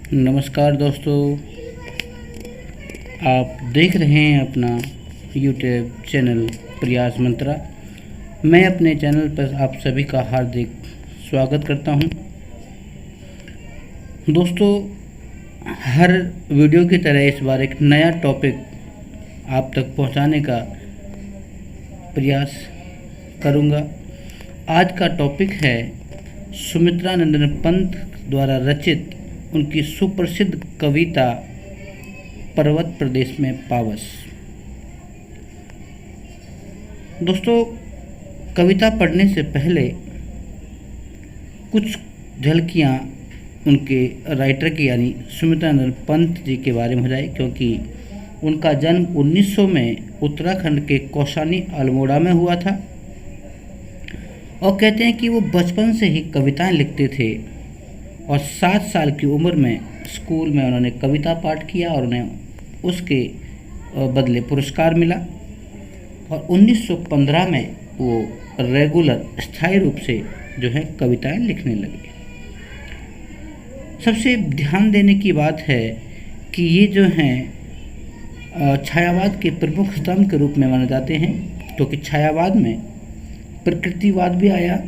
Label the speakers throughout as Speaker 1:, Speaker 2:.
Speaker 1: नमस्कार दोस्तों, आप देख रहे हैं अपना यूट्यूब चैनल प्रयास मंत्रा। मैं अपने चैनल पर आप सभी का हार्दिक स्वागत करता हूं। दोस्तों, हर वीडियो की तरह इस बार एक नया टॉपिक आप तक पहुंचाने का प्रयास करूंगा। आज का टॉपिक है सुमित्रा नंदन पंत द्वारा रचित उनकी सुप्रसिद्ध कविता पर्वत प्रदेश में पावस। दोस्तों, कविता पढ़ने से पहले कुछ झलकियाँ उनके राइटर की यानी सुमित्रा नंदन पंत जी के बारे में हो जाए, क्योंकि उनका जन्म 1900 में उत्तराखंड के कौसानी अल्मोड़ा में हुआ था और कहते हैं कि वो बचपन से ही कविताएं लिखते थे और 7 साल की उम्र में स्कूल में उन्होंने कविता पाठ किया और उन्हें उसके बदले पुरस्कार मिला और 1915 में वो रेगुलर स्थायी रूप से जो है कविताएं लिखने लगे। सबसे ध्यान देने की बात है कि ये जो हैं छायावाद के प्रमुख स्तंभ के रूप में माने जाते हैं, क्योंकि छायावाद में प्रकृतिवाद भी आया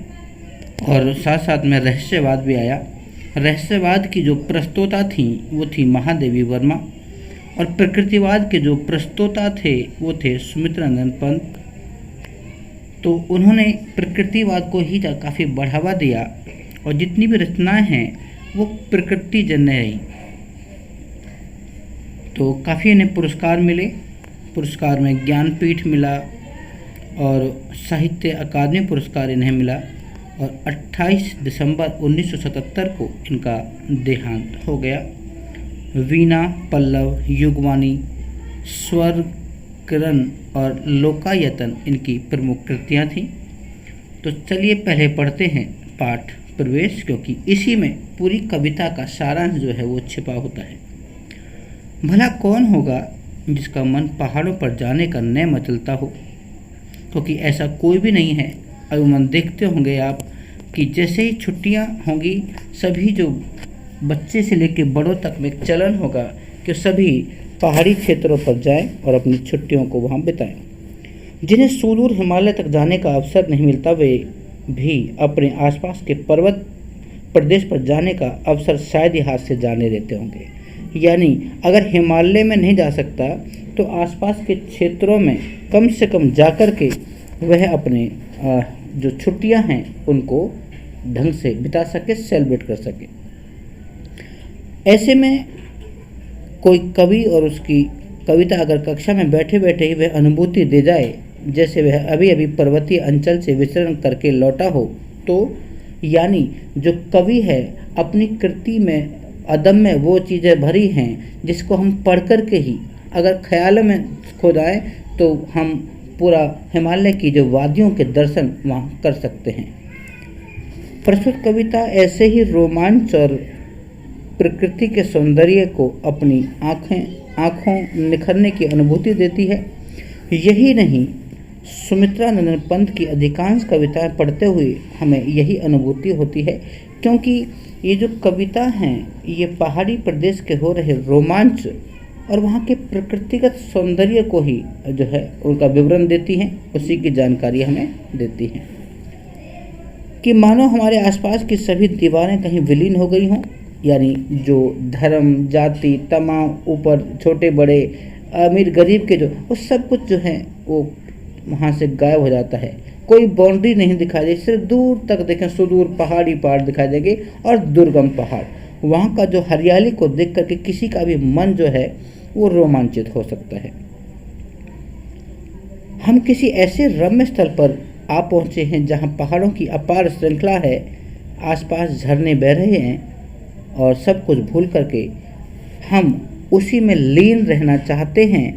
Speaker 1: और साथ साथ में रहस्यवाद भी आया। रहस्यवाद की जो प्रस्तोता थी वो थी महादेवी वर्मा और प्रकृतिवाद के जो प्रस्तोता थे वो थे सुमित्रा नंदन पंत। तो उन्होंने प्रकृतिवाद को ही काफ़ी बढ़ावा दिया और जितनी भी रचनाएं हैं वो प्रकृति जन्य रही। तो काफ़ी इन्हें पुरस्कार मिले। पुरस्कार में ज्ञानपीठ मिला और साहित्य अकादमी पुरस्कार इन्हें मिला और 28 दिसंबर 1977 को इनका देहांत हो गया। वीणा, पल्लव, युगवाणी, स्वरकरण और लोकायतन इनकी प्रमुख कृतियाँ थीं। तो चलिए पहले पढ़ते हैं पाठ प्रवेश, क्योंकि इसी में पूरी कविता का सारांश जो है वो छिपा होता है। भला कौन होगा जिसका मन पहाड़ों पर जाने का न मचलता हो, क्योंकि ऐसा कोई भी नहीं है। अमूमन देखते होंगे आप कि जैसे ही छुट्टियां होंगी सभी जो बच्चे से लेकर बड़ों तक में एक चलन होगा कि सभी पहाड़ी क्षेत्रों पर जाएं और अपनी छुट्टियों को वहां बिताएं। जिन्हें सुदूर हिमालय तक जाने का अवसर नहीं मिलता वे भी अपने आसपास के पर्वत प्रदेश पर जाने का अवसर शायद ही हाथ से जाने देते होंगे। यानी अगर हिमालय में नहीं जा सकता तो आसपास के क्षेत्रों में कम से कम जाकर के वह अपने जो छुट्टियां हैं उनको ढंग से बिता सके, सेलिब्रेट कर सके। ऐसे में कोई कवि और उसकी कविता अगर कक्षा में बैठे बैठे ही वह अनुभूति दे जाए जैसे वह अभी अभी पर्वतीय अंचल से विचरण करके लौटा हो, तो यानी जो कवि है अपनी कृति में अदम्य वो चीज़ें भरी हैं जिसको हम पढ़ कर के ही अगर ख्याल में खो जाएं तो हम पूरा हिमालय की जो वादियों के दर्शन वहाँ कर सकते हैं। प्रस्तुत कविता ऐसे ही रोमांच और प्रकृति के सौंदर्य को अपनी आँखों निखरने की अनुभूति देती है। यही नहीं, सुमित्रा नंदन पंत की अधिकांश कविताएं पढ़ते हुए हमें यही अनुभूति होती है, क्योंकि ये जो कविता हैं ये पहाड़ी प्रदेश के हो रहे रोमांच और वहाँ के प्रकृतिगत सौंदर्य को ही जो है उनका विवरण देती हैं, उसी की जानकारी हमें देती हैं। कि मानो हमारे आसपास की सभी दीवारें कहीं विलीन हो गई हों, यानी जो धर्म, जाति, तमाम, ऊपर छोटे बड़े, अमीर गरीब के जो वो सब कुछ जो है वो वहाँ से गायब हो जाता है। कोई बाउंड्री नहीं दिखाई देगी, सिर्फ दूर तक देखें सुदूर पहाड़ी पहाड़ दिखाई देंगे और दुर्गम पहाड़। वहाँ का जो हरियाली को देख करके किसी का भी मन जो है वो रोमांचित हो सकता है। हम किसी ऐसे रम्य स्थल पर आ पहुँचे हैं जहाँ पहाड़ों की अपार श्रृंखला है, आसपास झरने बह रहे हैं और सब कुछ भूल करके हम उसी में लीन रहना चाहते हैं,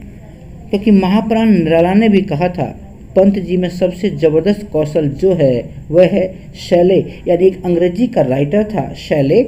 Speaker 1: क्योंकि महाप्राण निराला ने भी कहा था पंत जी में सबसे ज़बरदस्त कौशल जो है वह है शैले, यानी एक अंग्रेजी का राइटर था शैले,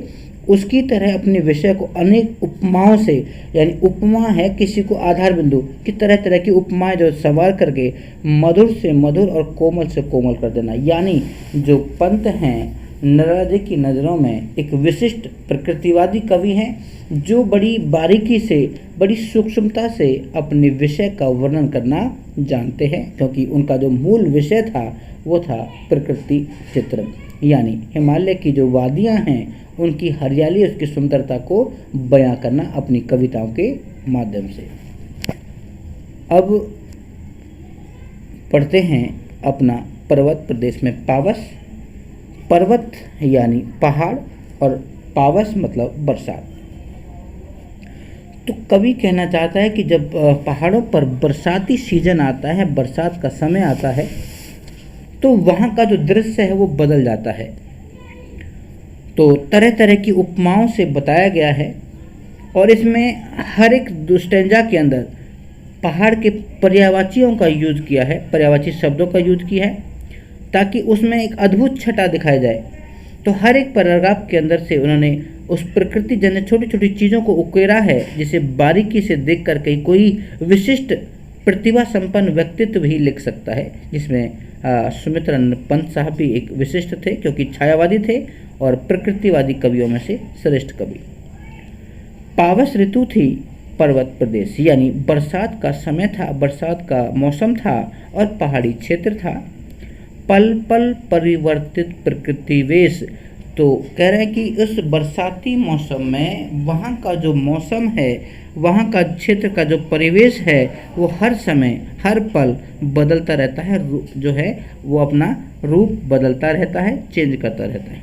Speaker 1: उसकी तरह अपने विषय को अनेक उपमाओं से, यानी उपमा है किसी को आधार बिंदु की तरह तरह की उपमाएं जो संवार करके मधुर से मधुर और कोमल से कोमल कर देना। यानी जो पंत हैं नटराज की नज़रों में एक विशिष्ट प्रकृतिवादी कवि हैं जो बड़ी बारीकी से, बड़ी सूक्ष्मता से अपने विषय का वर्णन करना जानते हैं, क्योंकि उनका जो मूल विषय था वो था प्रकृति चित्रण, यानी हिमालय की जो वादियाँ हैं उनकी हरियाली, उसकी सुंदरता को बयां करना अपनी कविताओं के माध्यम से। अब पढ़ते हैं अपना पर्वत प्रदेश में पावस। पर्वत यानी पहाड़ और पावस मतलब बरसात। तो कवि कहना चाहता है कि जब पहाड़ों पर बरसाती सीजन आता है, बरसात का समय आता है, तो वहाँ का जो दृश्य है वो बदल जाता है। तो तरह तरह की उपमाओं से बताया गया है और इसमें हर एक स्टैंजा के अंदर पहाड़ के पर्यायवाचियों का यूज किया है, पर्यायवाची शब्दों का यूज किया है, ताकि उसमें एक अद्भुत छटा दिखाई जाए। तो हर एक पैराग्राफ के अंदर से उन्होंने उस प्रकृति जन्य छोटी छोटी चीज़ों को उकेरा है, जिसे बारीकी से देख करके कोई विशिष्ट प्रतिभा संपन्न व्यक्तित्व भी लिख सकता है, जिसमें सुमित्रा पंत साहब भी एक विशिष्ट थे, क्योंकि छायावादी थे और प्रकृतिवादी कवियों में से श्रेष्ठ कवि। पावस ऋतु थी पर्वत प्रदेश, यानी बरसात का समय था, बरसात का मौसम था और पहाड़ी क्षेत्र था। पल पल परिवर्तित प्रकृति वेश, तो कह रहे हैं कि उस बरसाती मौसम में वहाँ का जो मौसम है, वहाँ का क्षेत्र का जो परिवेश है वो हर समय हर पल बदलता रहता है, जो है वो अपना रूप बदलता रहता है, चेंज करता रहता है।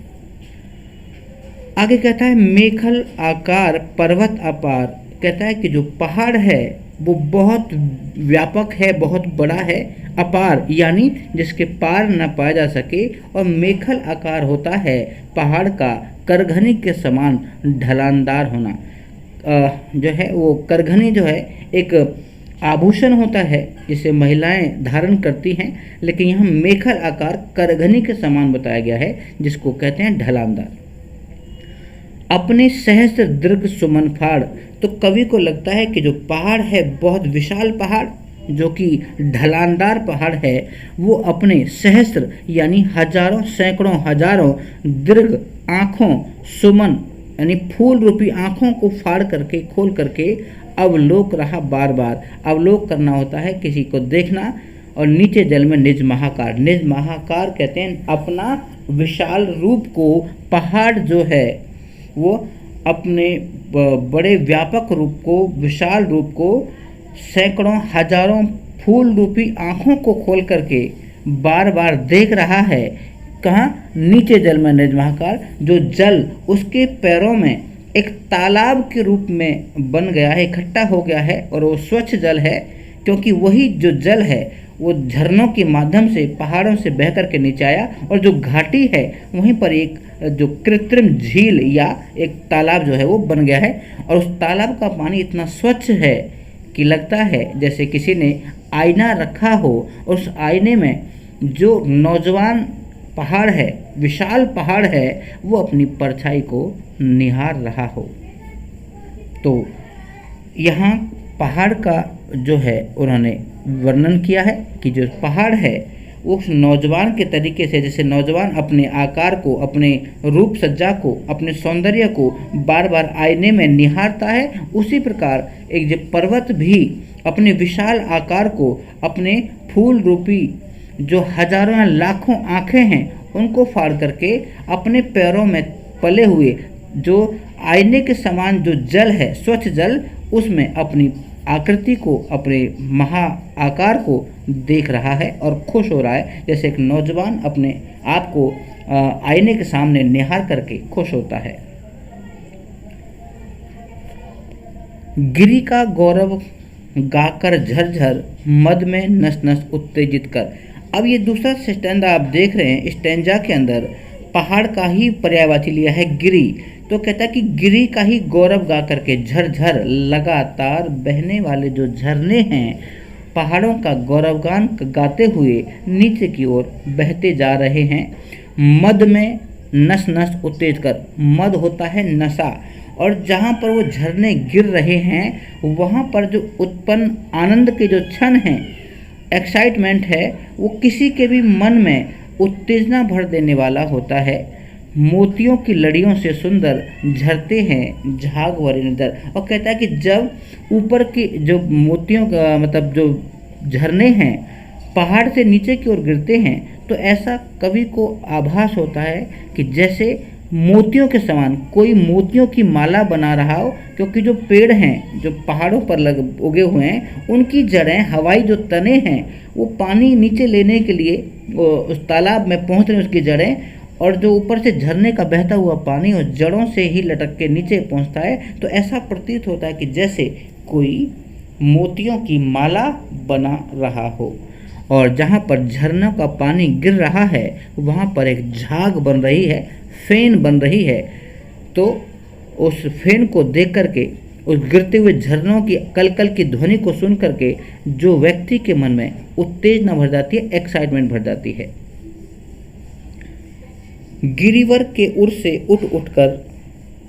Speaker 1: आगे कहता है मेखल आकार पर्वत अपार, कहता है कि जो पहाड़ है वो बहुत व्यापक है, बहुत बड़ा है, अपार यानी जिसके पार न पाया जा सके, और मेखल आकार होता है पहाड़ का करघनी के समान ढलानदार होना। जो है वो करघनी जो है एक आभूषण होता है जिसे महिलाएं धारण करती हैं, लेकिन यहाँ मेखल आकार करघनी के समान बताया गया है, जिसको कहते हैं ढलानदार। अपने सहस्त्र दीर्घ सुमन फाड़, तो कवि को लगता है कि जो पहाड़ है बहुत विशाल पहाड़, जो कि ढलानदार पहाड़ है, वो अपने सहस्त्र यानी हजारों, सैकड़ों, हजारों दीर्घ आँखों, सुमन यानी फूल रूपी आँखों को फाड़ करके, खोल करके अवलोक रहा, बार बार अवलोक करना होता है किसी को देखना। और नीचे जल में निज महाकार, निज महाकार कहते हैं अपना विशाल रूप को, पहाड़ जो है वो अपने बड़े व्यापक रूप को, विशाल रूप को सैकड़ों हजारों फूल रूपी आँखों को खोल करके बार बार देख रहा है। कहाँ? नीचे जल में निज महाकार, जो जल उसके पैरों में एक तालाब के रूप में बन गया है, इकट्ठा हो गया है, और वो स्वच्छ जल है, क्योंकि वही जो जल है वो झरनों के माध्यम से पहाड़ों से बह कर के नीचे आया, और जो घाटी है वहीं पर एक जो कृत्रिम झील या एक तालाब जो है वो बन गया है। और उस तालाब का पानी इतना स्वच्छ है कि लगता है जैसे किसी ने आईना रखा हो, और उस आईने में जो नौजवान पहाड़ है, विशाल पहाड़ है, वो अपनी परछाई को निहार रहा हो। तो यहाँ पहाड़ का जो है उन्होंने वर्णन किया है कि जो पहाड़ है उस नौजवान के तरीके से, जैसे नौजवान अपने आकार को, अपने रूप सज्जा को, अपने सौंदर्य को बार बार आईने में निहारता है, उसी प्रकार एक जो पर्वत भी अपने विशाल आकार को, अपने फूल रूपी जो हजारों या लाखों आँखें हैं उनको फाड़ करके अपने पैरों में पले हुए जो आईने के समान जो जल है, स्वच्छ जल, उसमें अपनी आकृति को, अपने महा आकार को देख रहा है और खुश हो रहा है, जैसे एक नौजवान अपने आप को आईने के सामने निहार करके खुश होता है। गिरी का गौरव गाकर झरझर, मद में नस नस उत्तेजित कर। अब ये दूसरा स्टैंजा आप देख रहे हैं, स्टैंजा के अंदर पहाड़ का ही पर्यायवाची लिया है गिरी। तो कहता है कि गिरी का ही गौरव गा करके, झरझर लगातार बहने वाले जो झरने हैं, पहाड़ों का गौरवगान गाते हुए नीचे की ओर बहते जा रहे हैं। मद में नस नस उत्तेज कर, मद होता है नशा, और जहाँ पर वो झरने गिर रहे हैं वहाँ पर जो उत्पन्न आनंद के जो क्षण हैं, एक्साइटमेंट है, वो किसी के भी मन में उत्तेजना भर देने वाला होता है। मोतियों की लड़ियों से सुंदर झरते हैं झाग भरे निडर। और कहता है कि जब ऊपर की जो मोतियों का मतलब जो झरने हैं पहाड़ से नीचे की ओर गिरते हैं तो ऐसा कवि को आभास होता है कि जैसे मोतियों के समान कोई मोतियों की माला बना रहा हो, क्योंकि जो पेड़ हैं जो पहाड़ों पर उगे हुए हैं उनकी जड़ें, हवाई जो तने हैं वो पानी नीचे लेने के लिए उस तालाब में पहुंच रहे हैं उसकी जड़ें, और जो ऊपर से झरने का बहता हुआ पानी और जड़ों से ही लटक के नीचे पहुंचता है। तो ऐसा प्रतीत होता है कि जैसे कोई मोतियों की माला बना रहा हो, और जहाँ पर झरनों का पानी गिर रहा है वहाँ पर एक झाग बन रही है, फेन बन रही है। तो उस फेन को देख करके, उस गिरते हुए झरनों की कलकल की ध्वनि को सुन करके जो व्यक्ति के मन में उत्तेजना भर जाती है, एक्साइटमेंट भर जाती है। गिरिवर के उर से उठ उठकर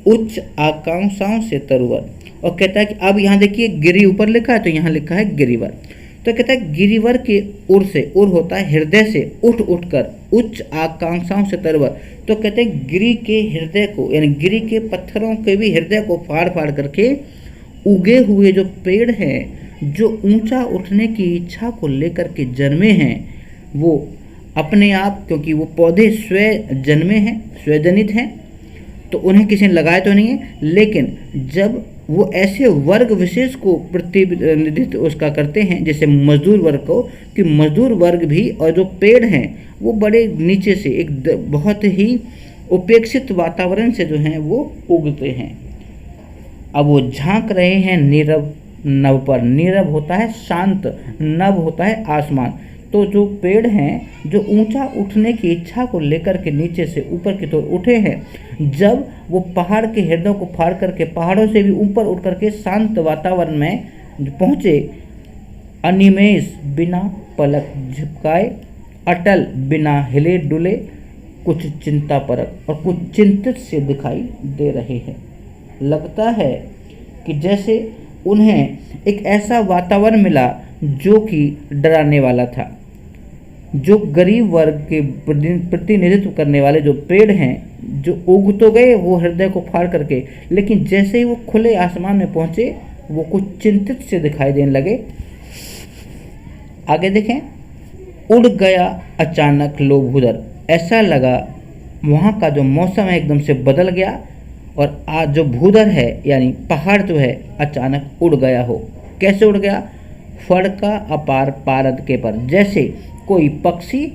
Speaker 1: उच्च आकांक्षाओं से तरुवर। और कहता है कि अब यहाँ देखिए गिरी ऊपर लिखा है तो यहाँ लिखा है गिरिवर। तो कहता है गिरिवर के उर से, उर होता है हृदय से, उठ उठकर उच्च आकांक्षाओं से तरवर। तो कहते हैं गिरी के हृदय को, यानी गिरी के पत्थरों के भी हृदय को फाड़ फाड़ करके उगे हुए जो पेड़ हैं जो ऊंचा उठने की इच्छा को लेकर के जन्मे हैं, वो अपने आप, क्योंकि वो पौधे स्वयं जन्मे हैं, स्वजनित हैं, तो उन्हें किसी ने लगाया तो नहीं है, लेकिन जब वो ऐसे वर्ग विशेष को प्रतिनिधित्व उसका करते हैं जैसे मजदूर वर्ग को, कि मजदूर वर्ग भी और जो पेड़ हैं वो बड़े नीचे से एक बहुत ही उपेक्षित वातावरण से जो हैं वो उगते हैं। अब वो झांक रहे हैं नीरव नभ पर। नीरव होता है शांत, नभ होता है आसमान। तो जो पेड़ हैं जो ऊंचा उठने की इच्छा को लेकर के नीचे से ऊपर की ओर उठे हैं, जब वो पहाड़ के हृदय को फाड़ करके पहाड़ों से भी ऊपर उठ करके शांत वातावरण में पहुँचे, अनिमेष बिना पलक झपकाए, अटल बिना हिले डुले, कुछ चिंता परक और कुछ चिंतित से दिखाई दे रहे हैं। लगता है कि जैसे उन्हें एक ऐसा वातावरण मिला जो कि डराने वाला था। जो गरीब वर्ग के प्रतिनिधित्व करने वाले जो पेड़ हैं जो उग तो गए वो हृदय को फाड़ करके, लेकिन जैसे ही वो खुले आसमान में पहुंचे वो कुछ चिंतित से दिखाई देने लगे। आगे देखें, उड़ गया अचानक लोभ उधर। ऐसा लगा वहाँ का जो मौसम है एकदम से बदल गया, और आज जो भूधर है यानी पहाड़ जो है अचानक उड़ गया हो। कैसे उड़ गया? फड़का अपार पारद के पर। जैसे कोई पक्षी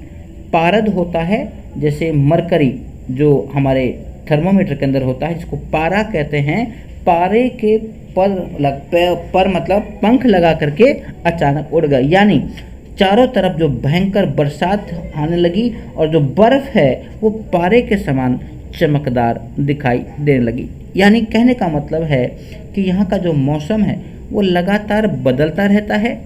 Speaker 1: पारद होता है, जैसे मरकरी जो हमारे थर्मोमीटर के अंदर होता है जिसको पारा कहते हैं, पारे के पर मतलब पंख लगा करके अचानक उड़ गया। यानी चारों तरफ जो भयंकर बरसात आने लगी और जो बर्फ है वो पारे के समान चमकदार दिखाई देने लगी। यानी कहने का मतलब है कि यहाँ का जो मौसम है वो लगातार बदलता रहता है,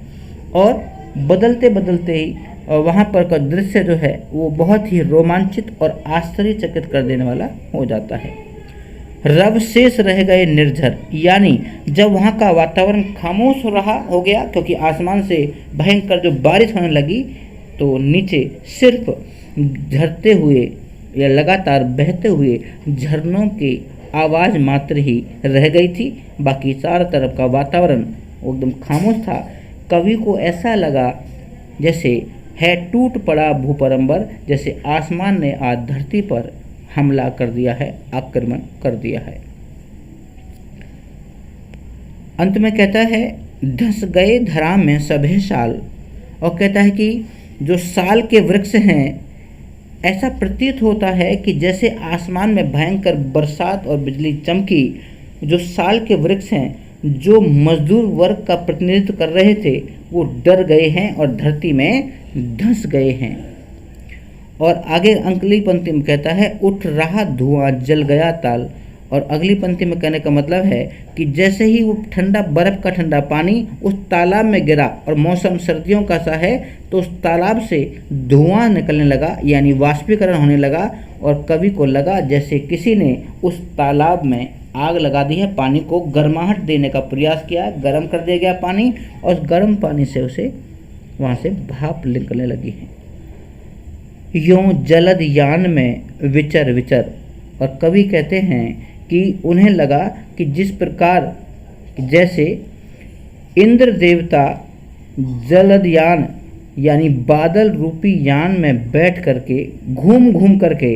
Speaker 1: और बदलते बदलते ही वहाँ पर का दृश्य जो है वो बहुत ही रोमांचित और आश्चर्यचकित कर देने वाला हो जाता है। रव शेष रह गए निर्झर। यानी जब वहाँ का वातावरण खामोश हो गया, क्योंकि आसमान से भयंकर जो बारिश होने लगी, तो नीचे सिर्फ झरते हुए या लगातार बहते हुए झरनों की आवाज़ मात्र ही रह गई थी। बाकी चारों तरफ का वातावरण एकदम खामोश था। कवि को ऐसा लगा जैसे है टूट पड़ा भूपरंबर, जैसे आसमान ने आज धरती पर हमला कर दिया है, आक्रमण कर दिया है। अंत में कहता है धस गए धरा में सभे साल। और कहता है कि जो साल के वृक्ष हैं, ऐसा प्रतीत होता है कि जैसे आसमान में भयंकर बरसात और बिजली चमकी, जो साल के वृक्ष हैं जो मजदूर वर्ग का प्रतिनिधित्व कर रहे थे वो डर गए हैं और धरती में धंस गए हैं। और आगे अगली पंक्ति में कहता है उठ रहा धुआं जल गया ताल। और अगली पंक्ति में कहने का मतलब है कि जैसे ही वो ठंडा बर्फ का ठंडा पानी उस तालाब में गिरा और मौसम सर्दियों का सा है, तो उस तालाब से धुआं निकलने लगा, यानी वाष्पीकरण होने लगा। और कवि को लगा जैसे किसी ने उस तालाब में आग लगा दी है, पानी को गर्माहट देने का प्रयास किया, गर्म कर दिया गया पानी, और उस गर्म पानी से उसे वहाँ से भाप निकलने लगी है। यूं जलद यान में विचर विचर। और कवि कहते हैं कि उन्हें लगा कि जिस प्रकार जैसे इंद्र देवता जलदयान यानी बादल रूपी यान में बैठ करके घूम घूम करके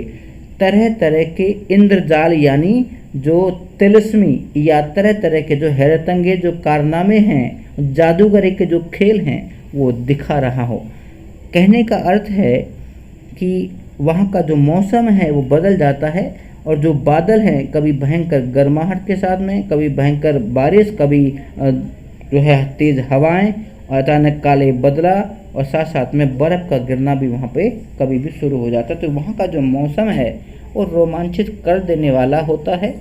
Speaker 1: तरह तरह के इंद्रजाल यानी जो तिलिस्मी या तरह तरह के जो हैरतंगे जो कारनामे हैं, जादूगरी के जो खेल हैं वो दिखा रहा हो। कहने का अर्थ है कि वहाँ का जो मौसम है वो बदल जाता है और जो बादल हैं कभी भयंकर गर्माहट के साथ में, कभी भयंकर बारिश, कभी जो है तेज़ हवाएं और अचानक काले बदला और साथ साथ में बर्फ़ का गिरना भी वहाँ पे कभी भी शुरू हो जाता है। तो वहाँ का जो मौसम है वो रोमांचित कर देने वाला होता है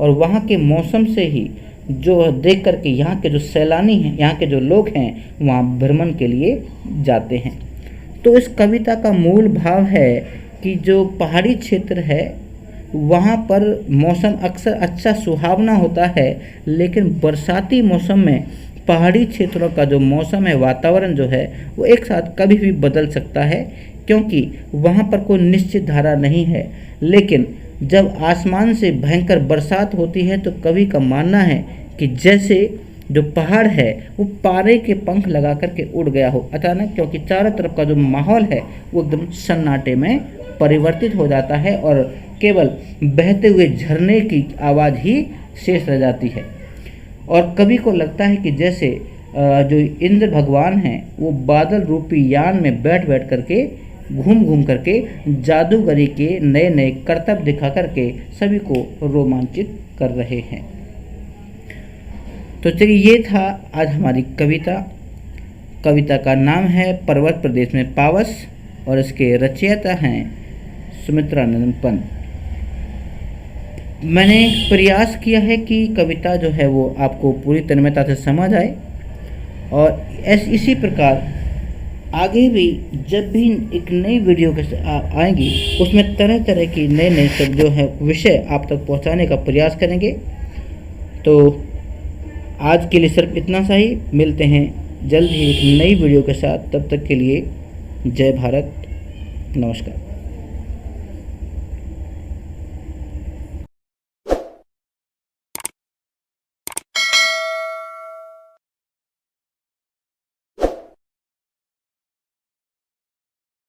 Speaker 1: और वहाँ के मौसम से ही जो देख कर के यहाँ के जो सैलानी हैं, यहाँ के जो लोग हैं वहाँ भ्रमण के लिए जाते हैं। तो इस कविता का मूल भाव है कि जो पहाड़ी क्षेत्र है वहाँ पर मौसम अक्सर अच्छा सुहावना होता है, लेकिन बरसाती मौसम में पहाड़ी क्षेत्रों का जो मौसम है, वातावरण जो है वो एक साथ कभी भी बदल सकता है, क्योंकि वहाँ पर कोई निश्चित धारा नहीं है। लेकिन जब आसमान से भयंकर बरसात होती है तो कवि का मानना है कि जैसे जो पहाड़ है वो पारे के पंख लगा करके उड़ गया हो अचानक, क्योंकि चारों तरफ का जो माहौल है वो एकदम सन्नाटे में परिवर्तित हो जाता है और केवल बहते हुए झरने की आवाज़ ही शेष रह जाती है। और कवि को लगता है कि जैसे जो इंद्र भगवान हैं वो बादल रूपी यान में बैठ बैठ करके घूम घूम करके जादूगरी के नए नए करतब दिखा करके सभी को रोमांचित कर रहे हैं। तो चलिए, ये था आज हमारी कविता। कविता का नाम है पर्वत प्रदेश में पावस और इसके रचयिता हैं सुमित्रानंद पंत। मैंने प्रयास किया है कि कविता जो है वो आपको पूरी तन्मयता से समझ आए और इसी प्रकार आगे भी जब भी एक नई वीडियो के आएंगी उसमें तरह तरह की नए नए सब जो है विषय आप तक पहुंचाने का प्रयास करेंगे। तो आज के लिए सिर्फ इतना सा ही, मिलते हैं जल्द ही एक नई वीडियो के साथ। तब तक के लिए जय भारत, नमस्कार।